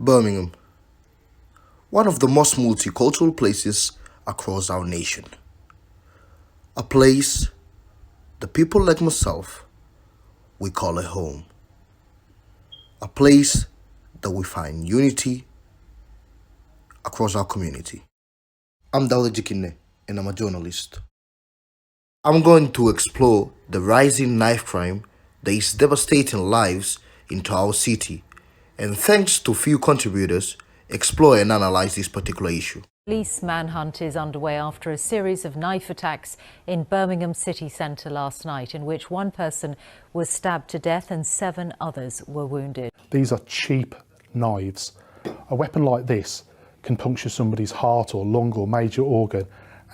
Birmingham, one of the most multicultural places across our nation. A place the people like myself, we call a home. A place that we find unity across our community. I'm Dawda Jikine and I'm a journalist. I'm going to explore the rising knife crime that is devastating lives into our city, and thanks to few contributors, explore and analyze this particular issue. Police manhunt is underway after a series of knife attacks in Birmingham city centre last night, in which one person was stabbed to death and 7 others were wounded. These are cheap knives. A weapon like this can puncture somebody's heart or lung or major organ,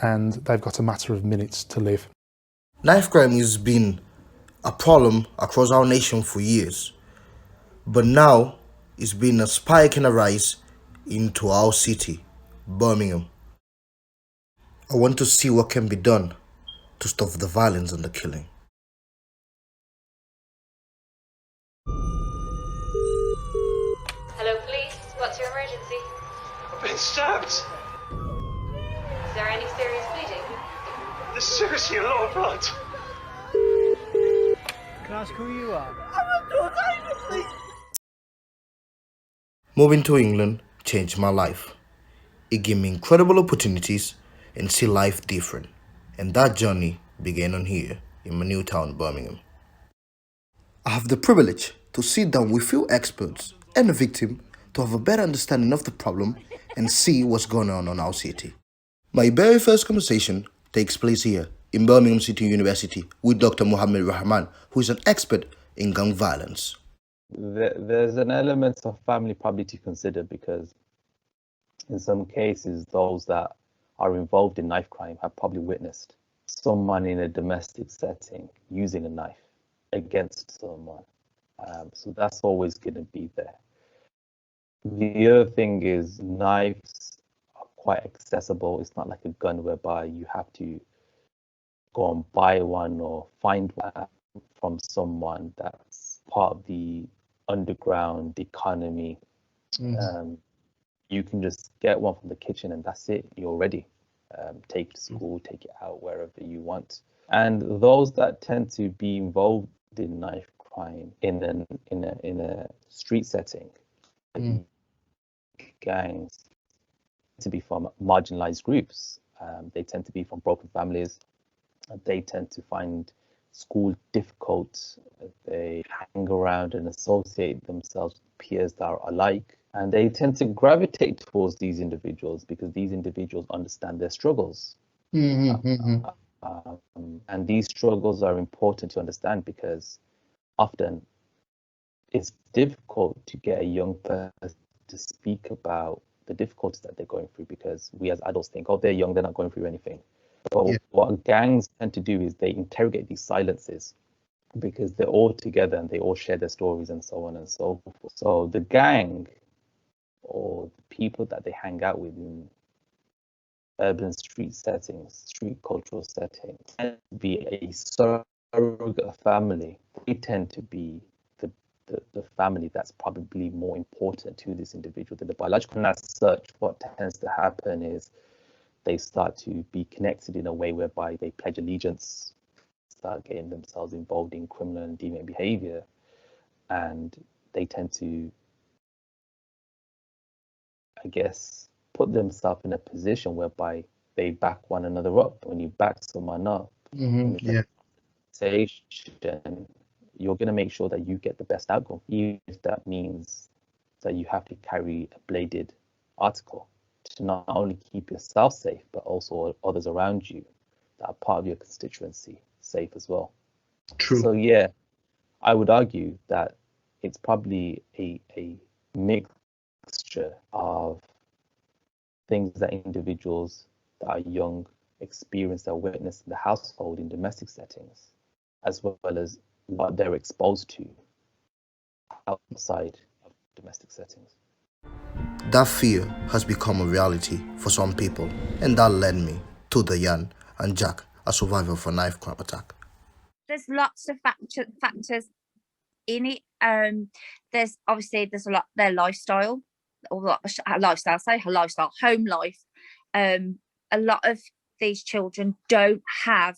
and they've got a matter of minutes to live. Knife crime has been a problem across our nation for years, but now it's been a spike and a rise into our city, Birmingham. I want to see what can be done to stop the violence and the killing. Hello, police. What's your emergency? I've been stabbed. Is there any serious bleeding? There's seriously a lot of blood. Can I ask who you are? Moving to England changed my life. It gave me incredible opportunities and see life different. And that journey began on here in my new town, Birmingham. I have the privilege to sit down with few experts and a victim to have a better understanding of the problem and see what's going on in our city. My very first conversation takes place here in Birmingham City University with Dr. Mohammed Rahman, who is an expert in gun violence. There's an element of family probably to consider, because in some cases, those that are involved in knife crime have probably witnessed someone in a domestic setting using a knife against someone. So that's always going to be there. The other thing is, knives are quite accessible. It's not like a gun whereby you have to go and buy one or find one from someone that's part of the underground economy. You can just get one from the kitchen and that's it. You're ready. Take it to school, take it out wherever you want. And those that tend to be involved in knife crime in a street setting, gangs, to be from marginalized groups. They tend to be from broken families. They tend to find school difficult. They hang around and associate themselves with peers that are alike. And they tend to gravitate towards these individuals because these individuals understand their struggles. And these struggles are important to understand, because often it's difficult to get a young person to speak about the difficulties that they're going through, because we as adults think, oh, they're young, they're not going through anything. But what gangs tend to do is they interrogate these silences, because they're all together and they all share their stories and so on and so forth. So the gang, or the people that they hang out with in urban street settings, street cultural settings, tend to be a surrogate family. They tend to be the family that's probably more important to this individual than the biological. And as such, what tends to happen is they start to be connected in a way whereby they pledge allegiance, start getting themselves involved in criminal and deviant behavior, and they tend to, I guess, put themselves in a position whereby they back one another up. When you back someone up, you're going to make sure that you get the best outcome, even if that means that you have to carry a bladed article to not only keep yourself safe, but also others around you that are part of your constituency safe as well. True. So yeah, I would argue that it's probably a mixture of things that individuals that are young experience or witness in the household in domestic settings, as well as what they're exposed to outside of domestic settings. That fear has become a reality for some people, and that led me to Diane and Jack, a survivor of a knife crime attack. There's lots of factors in it. There's a lot their lifestyle. home life. A lot of these children don't have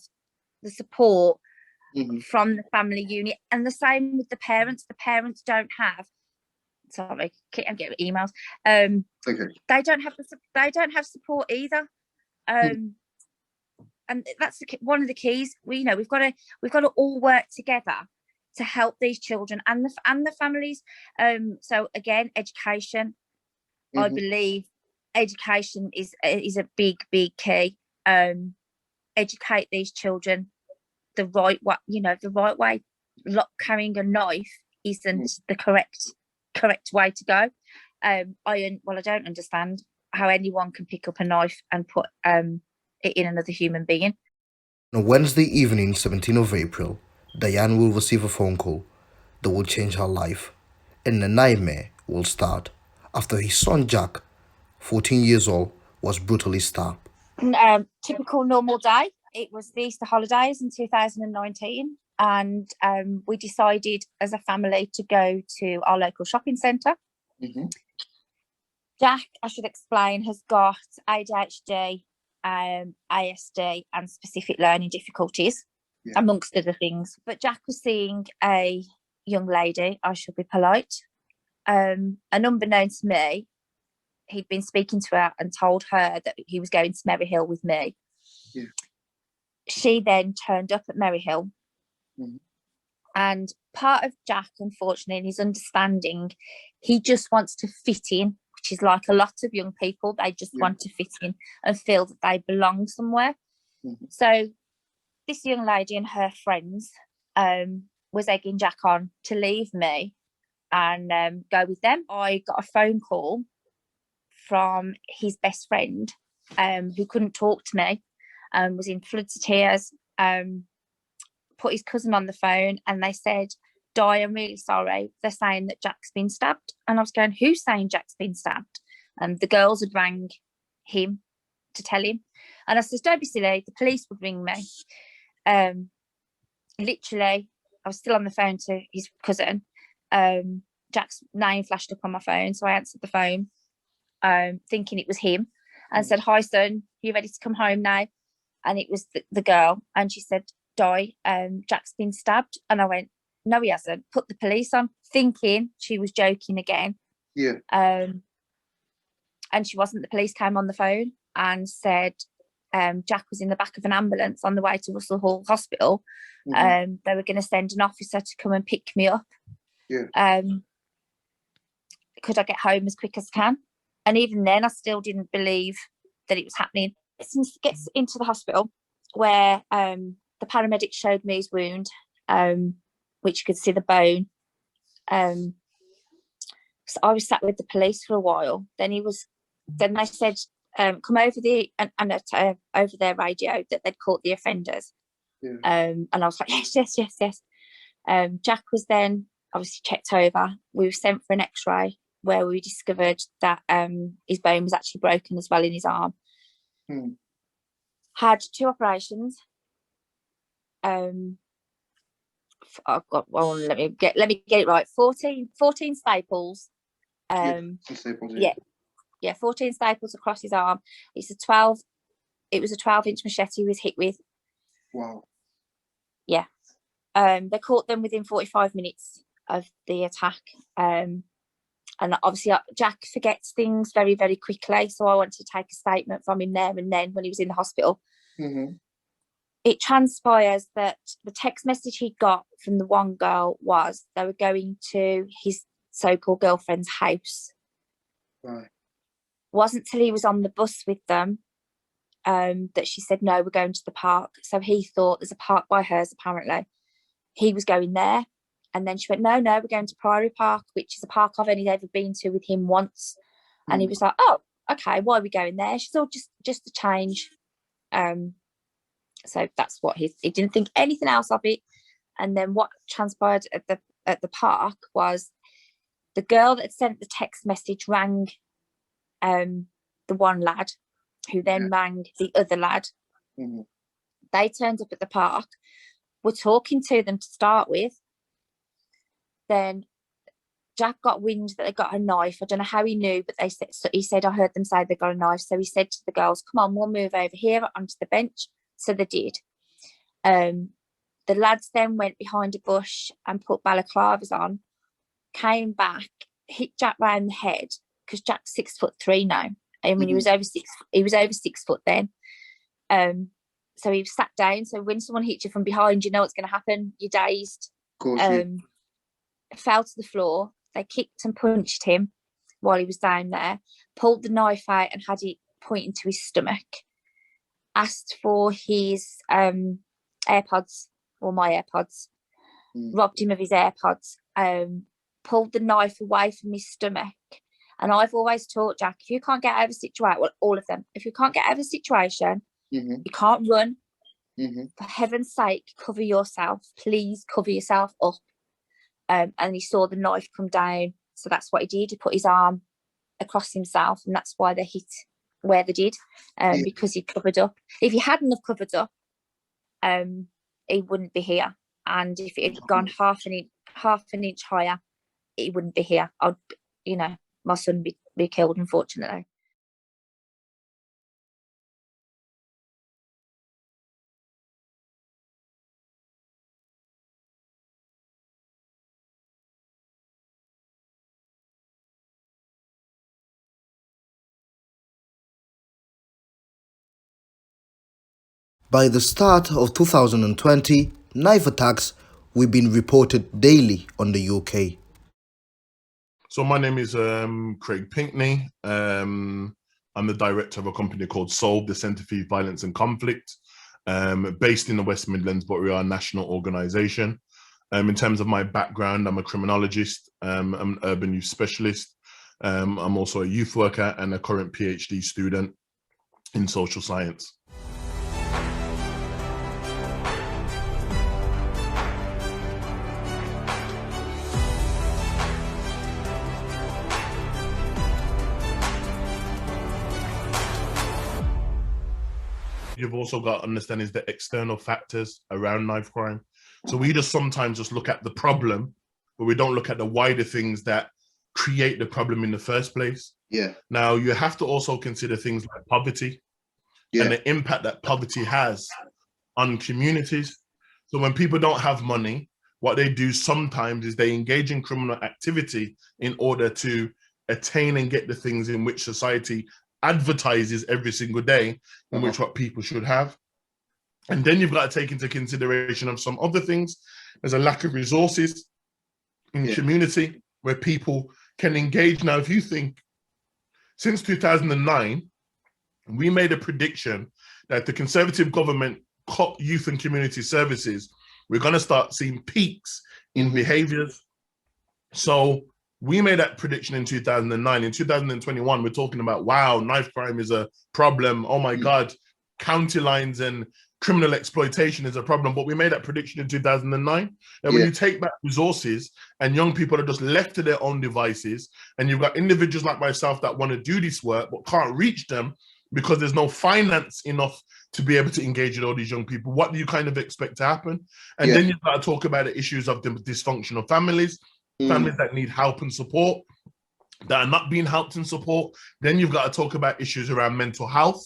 the support from the family unit, and the same with the parents. The parents don't have. Sorry, I'm getting emails. Okay. They don't have support either. And that's one of the keys. We've got to all work together to help these children and the families. So again, education. I believe education is a big key. Educate these children the right way. The right way. Carrying a knife isn't the correct way to go. I don't understand how anyone can pick up a knife and put it in another human being. On Wednesday evening, 17th of April, Diane will receive a phone call that will change her life, and a nightmare will start after his son Jack, 14 years old, was brutally stabbed. Typical normal day. It was the Easter holidays in 2019, and we decided as a family to go to our local shopping centre. Jack, I should explain, has got ADHD, ASD, and specific learning difficulties, amongst other things. But Jack was seeing a young lady, I shall be polite, and unbeknown to me, he'd been speaking to her and told her that he was going to Maryhill with me. She then turned up at Maryhill, and part of Jack, unfortunately, in his understanding, he just wants to fit in, which is like a lot of young people. They just want to fit in and feel that they belong somewhere. So this young lady and her friends was egging Jack on to leave me and go with them. I got a phone call from his best friend who couldn't talk to me, was in floods of tears, put his cousin on the phone, and they said, Di, I'm really sorry. They're saying that Jack's been stabbed. And I was going, who's saying Jack's been stabbed? And the girls had rang him to tell him. And I said, don't be silly. The police would ring me. Literally, I was still on the phone to his cousin. Jack's name flashed up on my phone. So I answered the phone, thinking it was him, and said, hi, son, you ready to come home now? And it was the girl. And she said, Di, Jack's been stabbed. And I went, no, he hasn't. Put the police on, thinking she was joking again. And she wasn't. The police came on the phone and said Jack was in the back of an ambulance on the way to Russell Hall Hospital. They were going to send an officer to come and pick me up. Could I get home as quick as I can? And even then, I still didn't believe that it was happening. Gets into the hospital where the paramedics showed me his wound, which you could see the bone. So I was sat with the police for a while. Then they said, come over over their radio that they'd caught the offenders. And I was like, yes. Jack was then obviously checked over. We were sent for an X-ray where we discovered that his bone was actually broken as well in his arm. Had 2 operations. I've got, well, let me get it right. 14 staples. 14 staples across his arm. It was a 12-inch machete he was hit with. Wow. Yeah. They caught them within 45 minutes of the attack. And obviously Jack forgets things very, very quickly. So I wanted to take a statement from him there and then when he was in the hospital. It transpires that the text message he got from the one girl was they were going to his so-called girlfriend's house. Right. Wasn't till he was on the bus with them that she said, no, we're going to the park. So he thought there's a park by hers, apparently. He was going there. And then she went, no, we're going to Priory Park, which is a park I've only ever been to with him once. And he was like, oh, okay, why are we going there? She thought just to change. So that's what he didn't think anything else of it. And then what transpired at the park was the girl that had sent the text message rang the one lad, who then rang the other lad. They turned up at the park, were talking to them to start with. Then Jack got wind that they got a knife. I don't know how he knew, but he said, I heard them say they got a knife. So he said to the girls, come on, we'll move over here onto the bench. So they did. The lads then went behind a bush and put balaclavas on, came back, hit Jack round the head, because Jack's 6'3" now. I mean, he was over 6 foot then. So he sat down. So when someone hits you from behind, you know what's going to happen. You're dazed. Of course, fell to the floor. They kicked and punched him while he was down there, pulled the knife out and had it pointing to his stomach, asked for his AirPods, or my AirPods, robbed him of his AirPods, pulled the knife away from his stomach. And I've always taught Jack, if you can't get out of a situation, well, all of them, if you can't get out of a situation, you can't run. For heaven's sake, cover yourself. Please cover yourself up. And he saw the knife come down. So that's what he did. He put his arm across himself, and that's why they hit where they did, because he covered up. If he hadn't have covered up, he wouldn't be here. And if it had gone half an inch higher, he wouldn't be here. My son would be killed, unfortunately. By the start of 2020, knife attacks were being reported daily on the UK. So my name is Craig Pinkney. I'm the director of a company called Solve, the Centre for Youth Violence and Conflict, based in the West Midlands, but we are a national organisation. In terms of my background, I'm a criminologist, I'm an urban youth specialist. I'm also a youth worker and a current PhD student in social science. You've also got to understand is the external factors around knife crime. So we just sometimes just look at the problem, but we don't look at the wider things that create the problem in the first place. Yeah. Now you have to also consider things like poverty and the impact that poverty has on communities. So when people don't have money, what they do sometimes is they engage in criminal activity in order to attain and get the things in which society advertises every single day, in which what people should have. And then you've got to take into consideration of some other things. There's a lack of resources in community where people can engage. Now, if you think, since 2009, we made a prediction that the Conservative government cut youth and community services, we're going to start seeing peaks in behaviours. So we made that prediction in 2009. In 2021, we're talking about, wow, knife crime is a problem. Oh my God, county lines and criminal exploitation is a problem. But we made that prediction in 2009. That when you take back resources and young people are just left to their own devices, and you've got individuals like myself that want to do this work but can't reach them because there's no finance enough to be able to engage with all these young people, what do you kind of expect to happen? And then you've got to talk about the issues of the dysfunctional families, families that need help and support, that are not being helped and support. Then you've got to talk about issues around mental health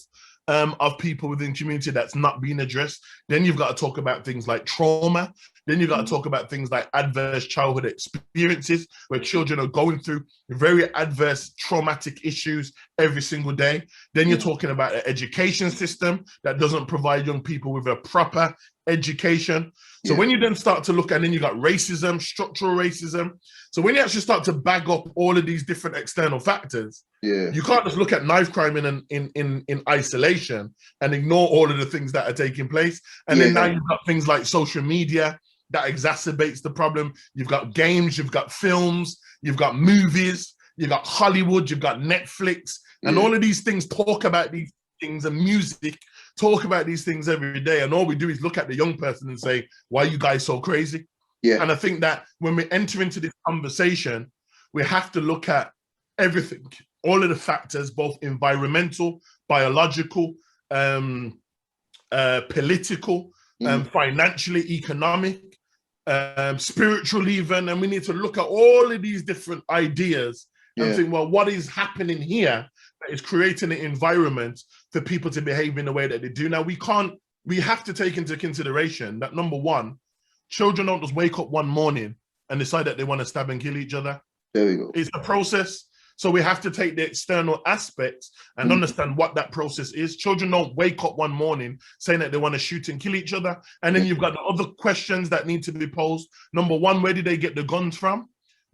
of people within community that's not being addressed. Then you've got to talk about things like trauma. Then you've got to talk about things like adverse childhood experiences, where children are going through very adverse traumatic issues every single day. Then you're talking about an education system that doesn't provide young people with a proper education. So when you then start to look, and then you got racism, structural racism. So when you actually start to bag up all of these different external factors, you can't just look at knife crime in isolation and ignore all of the things that are taking place. And then now you've got things like social media that exacerbates the problem. You've got games, you've got films, you've got movies, you've got Hollywood, you've got Netflix, and all of these things talk about these things, and music talk about these things every day. And all we do is look at the young person and say, why are you guys so crazy? And I think that when we enter into this conversation, we have to look at everything, all of the factors, both environmental, biological, political, financially, economic, spiritual even, and we need to look at all of these different ideas and think, well, what is happening here that is creating an environment for people to behave in the way that they do? Now, we have to take into consideration that, number one, children don't just wake up one morning and decide that they want to stab and kill each other. There we go. It's a process. So we have to take the external aspects and understand what that process is. Children don't wake up one morning saying that they want to shoot and kill each other. And then you've got the other questions that need to be posed. Number one, where did they get the guns from?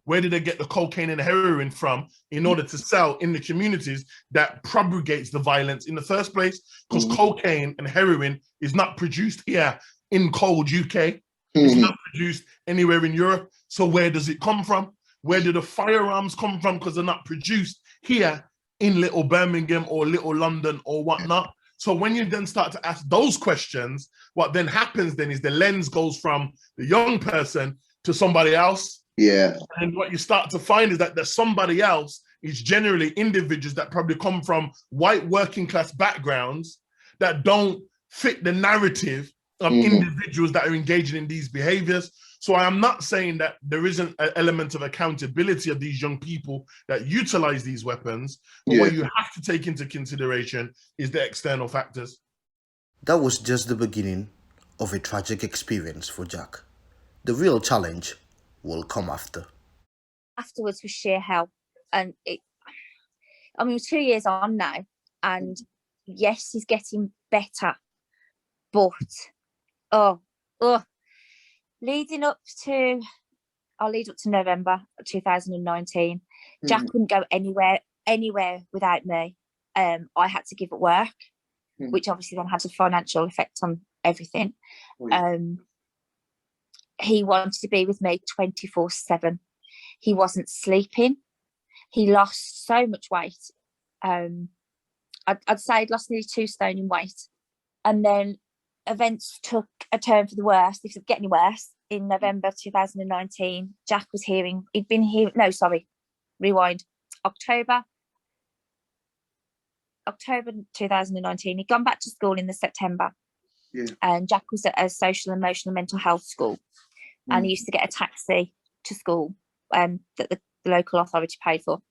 Where did they get the cocaine and heroin from in order to sell in the communities that propagates the violence in the first place? Because cocaine and heroin is not produced here in cold UK. It's not produced anywhere in Europe. So where does it come from? Where do the firearms come from? Because they're not produced here in little Birmingham or little London or whatnot. So when you then start to ask those questions, what then happens then is the lens goes from the young person to somebody else. Yeah. And what you start to find is that somebody else is generally individuals that probably come from white working class backgrounds that don't fit the narrative of individuals that are engaging in these behaviors. So I am not saying that there isn't an element of accountability of these young people that utilize these weapons, but what you have to take into consideration is the external factors. That was just the beginning of a tragic experience for Jack. The real challenge will come after. Afterwards was sheer hell. And we're 2 years on now, and yes, he's getting better, but leading up to November 2019, Jack wouldn't go anywhere without me. I had to give up work, which obviously then had a financial effect on everything. He wanted to be with me 24/7. He wasn't sleeping. He lost so much weight. I'd say he'd lost nearly 2 stone in weight. And then events took a turn for the worse. If it get any worse, in November 2019, Jack was hearing, October 2019, he'd gone back to school in the September. And Jack was at a social, emotional, mental health school. And he used to get a taxi to school that the local authority paid for.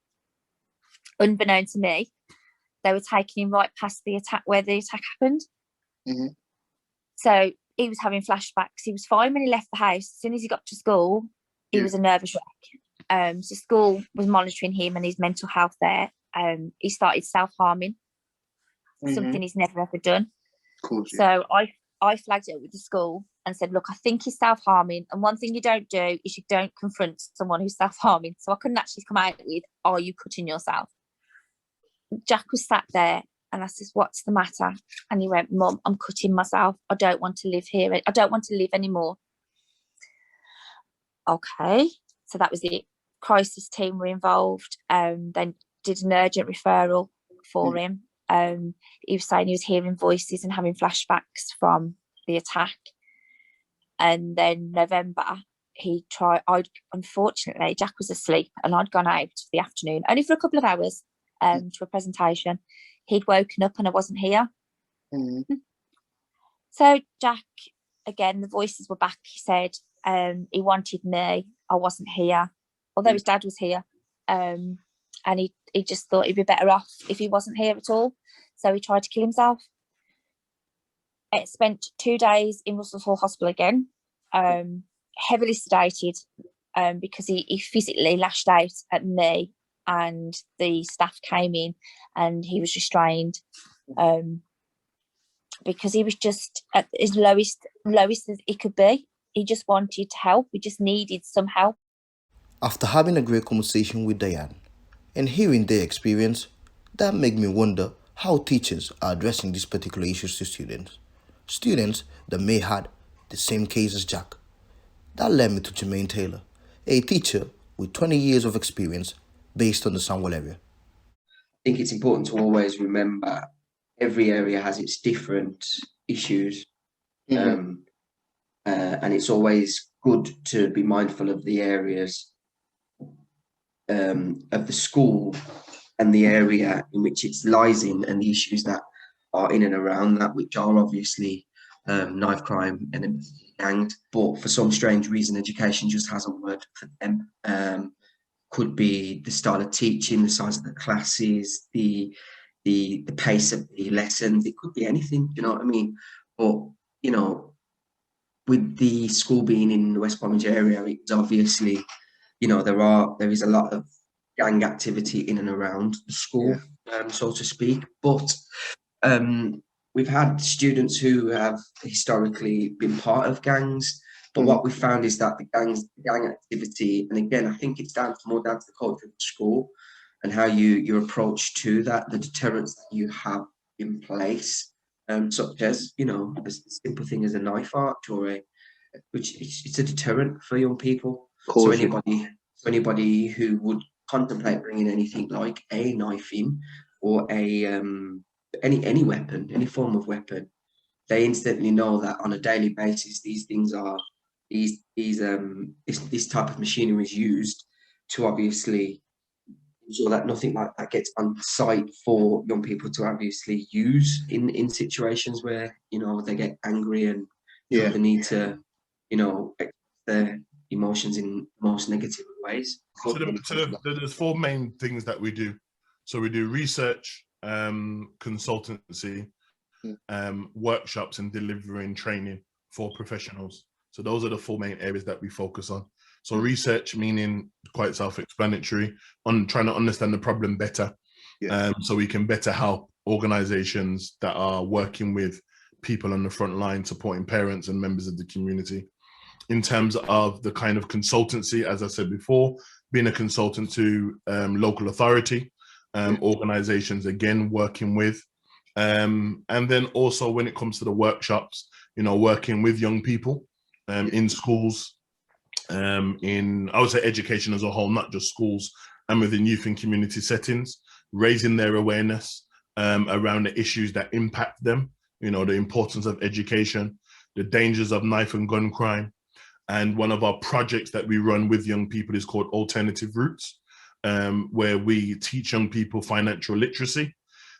Unbeknown to me, they were taking him right past where the attack happened. So he was having flashbacks. He was fine when he left the house. As soon as he got to school, he was a nervous wreck. So school was monitoring him and his mental health there. He started self-harming, something he's never ever done. Of course, so I flagged it with the school and said, look, I think he's self-harming. And one thing you don't do is you don't confront someone who's self-harming. So I couldn't actually come out with, are you cutting yourself? Jack was sat there and I said, what's the matter? And he went, Mum, I'm cutting myself. I don't want to live here. I don't want to live anymore. Okay. So that was it. Crisis team were involved. Then did an urgent referral for him. He was saying he was hearing voices and having flashbacks from the attack. And then November, unfortunately, Jack was asleep and I'd gone out for the afternoon, only for a couple of hours, to a presentation. He'd woken up and I wasn't here. So Jack, again, the voices were back. He said he wanted me. I wasn't here, although his dad was here. And he just thought he'd be better off if he wasn't here at all. So he tried to kill himself. It spent 2 days in Russell Hall Hospital again, heavily sedated, because he physically lashed out at me, and the staff came in and he was restrained, because he was just at his lowest as he could be. He just wanted help. We just needed some help. After having a great conversation with Diane and hearing their experience, that made me wonder how teachers are addressing these particular issues to students. Students that may have the same case as Jack. That led me to Jermaine Taylor, a teacher with 20 years of experience based on the Sandwell area. I think it's important to always remember every area has its different issues. And it's always good to be mindful of the areas of the school and the area in which it lies in, and the issues that are in and around that, which are obviously knife crime, and gangs. But for some strange reason, education just hasn't worked for them. Could be the style of teaching, the size of the classes, the pace of the lessons. It could be anything. You know what I mean? But you know, with the school being in the West Bromwich area, it's obviously, you know, there is a lot of gang activity in and around the school, so to speak. But we've had students who have historically been part of gangs, but what we found is that the gang activity, and again, I think it's more down to the culture of the school and how your approach to that, the deterrents that you have in place, such as, you know, a simple thing as a knife arch or it's a deterrent for young people. So anybody who would contemplate bringing anything like a knife in, or any weapon, any form of weapon, they instantly know that on a daily basis these things are this type of machinery is used to obviously ensure that nothing like that gets on site for young people to obviously use in situations where, you know, they get angry and feel the need to, you know, express their emotions in most negative ways. So there's four main things that we do. So we do research, consultancy, workshops, and delivering training for professionals. So those are the four main areas that we focus on. So research, meaning quite self-explanatory, on trying to understand the problem better, so we can better help organizations that are working with people on the front line, supporting parents and members of the community. In terms of the kind of consultancy, as I said before, being a consultant to local authority, organizations, again, working with, and then also when it comes to the workshops, you know, working with young people in schools, in, I would say, education as a whole, not just schools, and within youth and community settings, raising their awareness around the issues that impact them, you know, the importance of education, the dangers of knife and gun crime. And one of our projects that we run with young people is called Alternative Routes, where we teach young people financial literacy,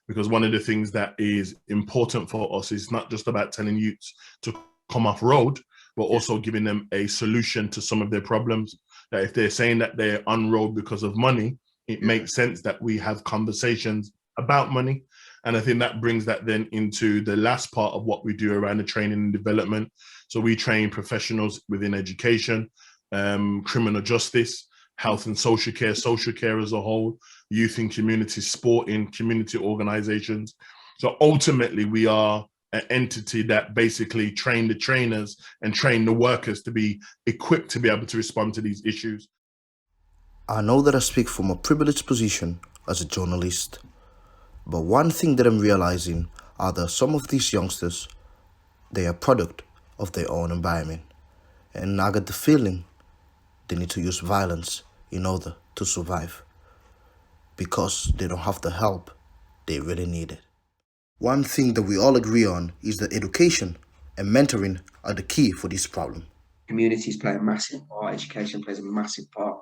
because one of the things that is important for us is not just about telling youths to come off road, but also giving them a solution to some of their problems. That if they're saying that they're on road because of money, it makes sense that we have conversations about money. And I think that brings that then into the last part of what we do around the training and development. So we train professionals within education, criminal justice, health and social care as a whole, youth and community, sport in community organizations. So ultimately we are an entity that basically train the trainers and train the workers to be equipped to be able to respond to these issues. I know that I speak from a privileged position as a journalist, but one thing that I'm realizing are that some of these youngsters, they are a product of their own environment, and I get the feeling they need to use violence in order to survive, because they don't have the help they really needed. One thing that we all agree on is that education and mentoring are the key for this problem. Communities play a massive part, education plays a massive part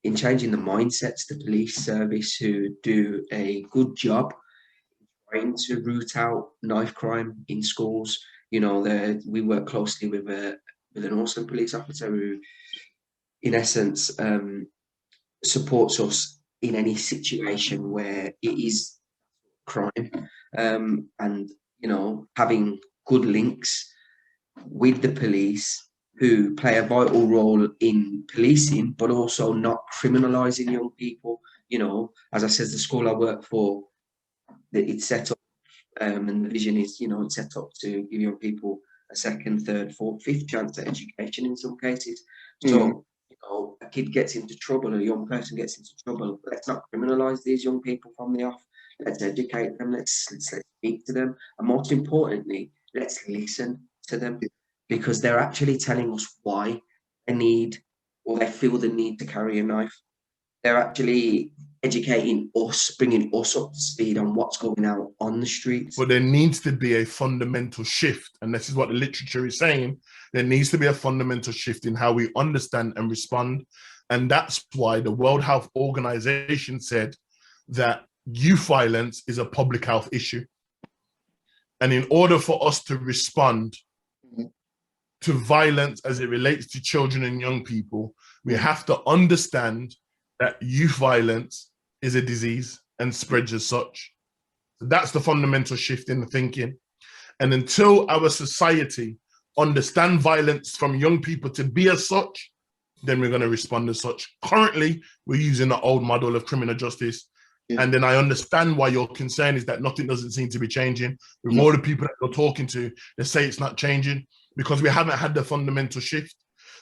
in changing the mindsets. The police service, who do a good job trying to root out knife crime in schools. You know, we work closely with an awesome police officer who, in essence, supports us in any situation where it is crime, and, you know, having good links with the police, who play a vital role in policing, but also not criminalising young people. You know, as I said, the school I work for, it's set up, and the vision is, you know, it's set up to give young people a second, third, fourth, fifth chance at education in some cases. So, you know, a kid gets into trouble, a young person gets into trouble, let's not criminalise these young people from the off. Let's educate them, let's speak to them, and most importantly, let's listen to them, because they're actually telling us why they need, or they feel the need to carry a knife. They're actually educating us, bringing us up to speed on what's going on the streets. But there needs to be a fundamental shift, and this is what the literature is saying. There needs to be a fundamental shift in how we understand and respond. And that's why the World Health Organization said that youth violence is a public health issue. And in order for us to respond to violence as it relates to children and young people, we have to understand that youth violence is a disease and spreads as such. That's the fundamental shift in the thinking. And until our society understand violence from young people to be as such, then we're going to respond as such. Currently, we're using the old model of criminal justice. And then I understand why your concern is that nothing doesn't seem to be changing. With all the people that you're talking to, they say it's not changing because we haven't had the fundamental shift.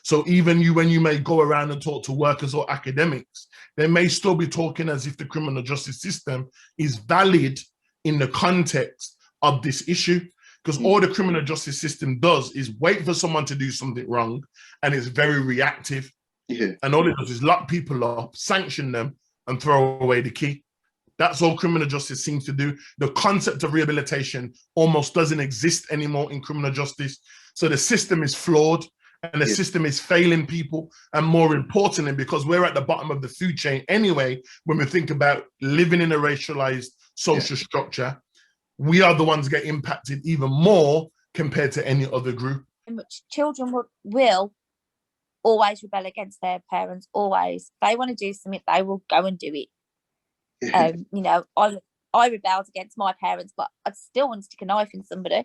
So even you, when you may go around and talk to workers or academics, they may still be talking as if the criminal justice system is valid in the context of this issue. Because all the criminal justice system does is wait for someone to do something wrong, and it's very reactive. And all it does is lock people up, sanction them, and throw away the key. That's all criminal justice seems to do. The concept of rehabilitation almost doesn't exist anymore in criminal justice. So the system is flawed, and the system is failing people. And more importantly, because we're at the bottom of the food chain anyway, when we think about living in a racialized social structure, we are the ones get impacted even more compared to any other group. Children will always rebel against their parents, always. If they want to do something, they will go and do it. You know, I rebelled against my parents, but I'd still want to stick a knife in somebody.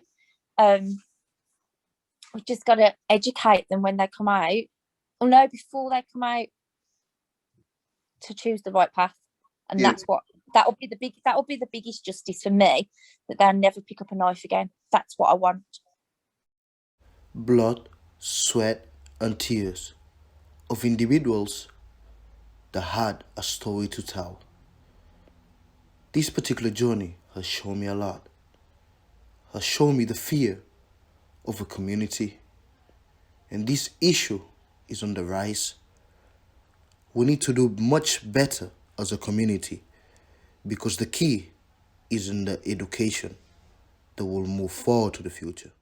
We've just got to educate them when they come out, or no, before they come out, to choose the right path. And that will be the biggest justice for me, that they'll never pick up a knife again. That's what I want. Blood, sweat, and tears of individuals that had a story to tell. This particular journey has shown me a lot. Has shown me the fear of a community. And this issue is on the rise. We need to do much better as a community, because the key is in the education that will move forward to the future.